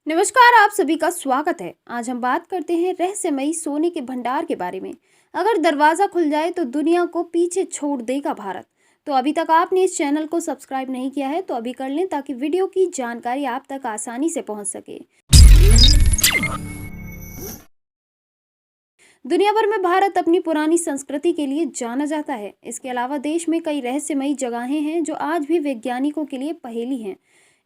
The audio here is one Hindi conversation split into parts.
नमस्कार, आप सभी का स्वागत है। आज हम बात करते हैं रहस्यमयी सोने के भंडार के बारे में। अगर दरवाजा खुल जाए तो दुनिया को पीछे छोड़ देगा भारत। तो अभी तक आपने इस चैनल को सब्सक्राइब नहीं किया है तो अभी कर लें ताकि वीडियो की जानकारी आप तक आसानी से पहुंच सके। दुनिया भर में भारत अपनी पुरानी संस्कृति के लिए जाना जाता है। इसके अलावा देश में कई रहस्यमयी जगहें हैं जो आज भी वैज्ञानिकों के लिए पहेली हैं।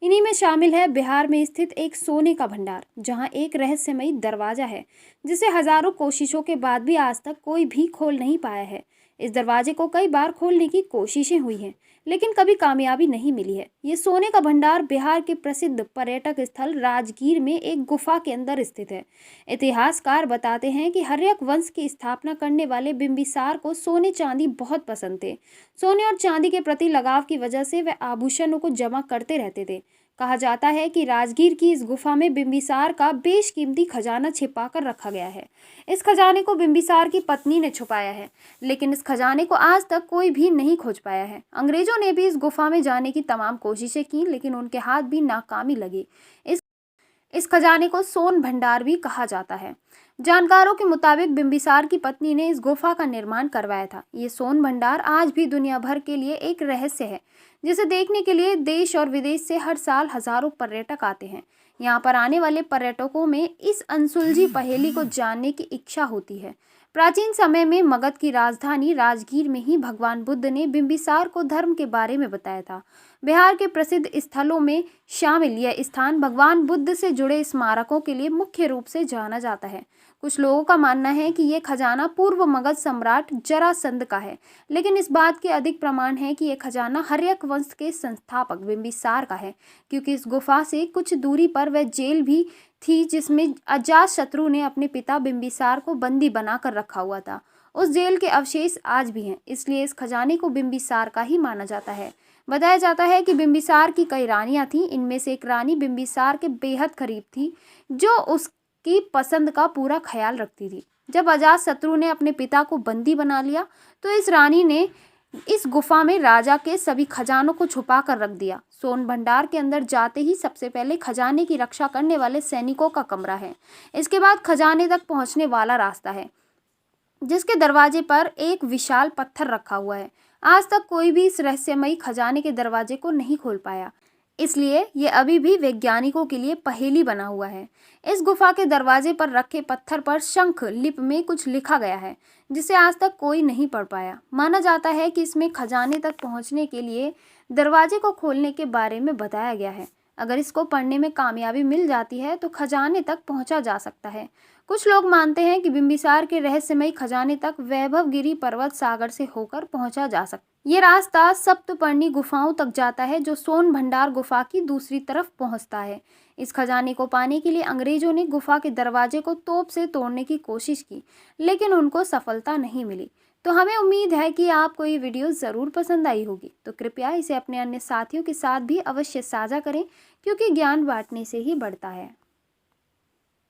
इन्हीं में शामिल है बिहार में स्थित एक सोने का भंडार, जहां एक रहस्यमयी दरवाजा है जिसे हजारों कोशिशों के बाद भी आज तक कोई भी खोल नहीं पाया है। इस दरवाजे को कई बार खोलने की कोशिशें हुई हैं, लेकिन कभी कामयाबी नहीं मिली है। ये सोने का भंडार बिहार के प्रसिद्ध पर्यटक स्थल राजगीर में एक गुफा के अंदर स्थित है। इतिहासकार बताते हैं कि हर्यक वंश की स्थापना करने वाले बिंबिसार को सोने चांदी बहुत पसंद थे। सोने और चांदी के प्रति लगाव की वजह से वे आभूषणों को जमा करते रहते थे। कहा जाता है कि राजगीर की इस गुफा में बिंबिसार का बेशकीमती खजाना छिपा कर रखा गया है। इस खजाने को बिंबिसार की पत्नी ने छुपाया है, लेकिन इस खजाने को आज तक कोई भी नहीं खोज पाया है। अंग्रेजों ने भी इस गुफा में जाने की तमाम कोशिशें की, लेकिन उनके हाथ भी नाकामी लगी। इस खजाने को सोन भंडार भी कहा जाता है। जानकारों के मुताबिक बिंबिसार की पत्नी ने इस गुफा का निर्माण करवाया था। ये सोन भंडार आज भी दुनिया भर के लिए एक रहस्य है, जिसे देखने के लिए देश और विदेश से हर साल हजारों पर्यटक आते हैं। यहाँ पर आने वाले पर्यटकों में इस अनसुलझी पहेली को जानने की इच्छा होती है। प्राचीन समय में मगध की राजधानी राजगीर में ही भगवान बुद्ध ने बिंबिसार को धर्म के बारे में बताया था। बिहार के प्रसिद्ध स्थलों में शामिल यह स्थान भगवान बुद्ध से जुड़े स्मारकों के लिए मुख्य रूप से जाना जाता है। कुछ लोगों का मानना है कि यह खजाना पूर्व मगध सम्राट जरासंध का है, लेकिन इस बात के अधिक प्रमाण है कि यह खजाना हर्यक वंश के संस्थापक बिंबिसार का है, क्योंकि इस गुफा से कुछ दूरी पर वह जेल भी थी जिसमें अजातशत्रु ने अपने पिता बिंबिसार को बंदी बनाकर रखा हुआ था। उस जेल के अवशेष आज भी हैं, इसलिए इस खजाने को बिंबिसार का ही माना जाता है। बताया जाता है कि बिंबिसार की कई रानियां थीं। इनमें से एक रानी बिंबिसार के बेहद करीब थी, जो उसकी पसंद का पूरा ख्याल रखती थी। जब अजातशत्रु ने अपने पिता को बंदी बना लिया तो इस रानी ने इस गुफा में राजा के सभी खजानों को छुपा कर रख दिया। सोन भंडार के अंदर जाते ही सबसे पहले खजाने की रक्षा करने वाले सैनिकों का कमरा है। इसके बाद खजाने तक पहुंचने वाला रास्ता है, जिसके दरवाजे पर एक विशाल पत्थर रखा हुआ है। आज तक कोई भी इस रहस्यमयी खजाने के दरवाजे को नहीं खोल पाया, इसलिए ये अभी भी वैज्ञानिकों के लिए पहेली बना हुआ है। इस गुफा के दरवाजे पर रखे पत्थर पर शंख लिपि में कुछ लिखा गया है, जिसे आज तक कोई नहीं पढ़ पाया। माना जाता है कि इसमें खजाने तक पहुंचने के लिए दरवाजे को खोलने के बारे में बताया गया है। अगर इसको पढ़ने में कामयाबी मिल जाती है तो खजाने तक पहुंचा जा सकता है। कुछ लोग मानते हैं कि बिंबिसार के रहस्यमयी खजाने तक वैभवगिरी पर्वत सागर से होकर पहुंचा जा सकता है। ये रास्ता सप्तपर्णी गुफाओं तक जाता है, जो सोन भंडार गुफा की दूसरी तरफ पहुंचता है। इस खजाने को पाने के लिए अंग्रेजों ने गुफा के दरवाजे को तोप से तोड़ने की कोशिश की, लेकिन उनको सफलता नहीं मिली। तो हमें उम्मीद है कि आपको ये वीडियो ज़रूर पसंद आई होगी। तो कृपया इसे अपने अन्य साथियों के साथ भी अवश्य साझा करें, क्योंकि ज्ञान बांटने से ही बढ़ता है।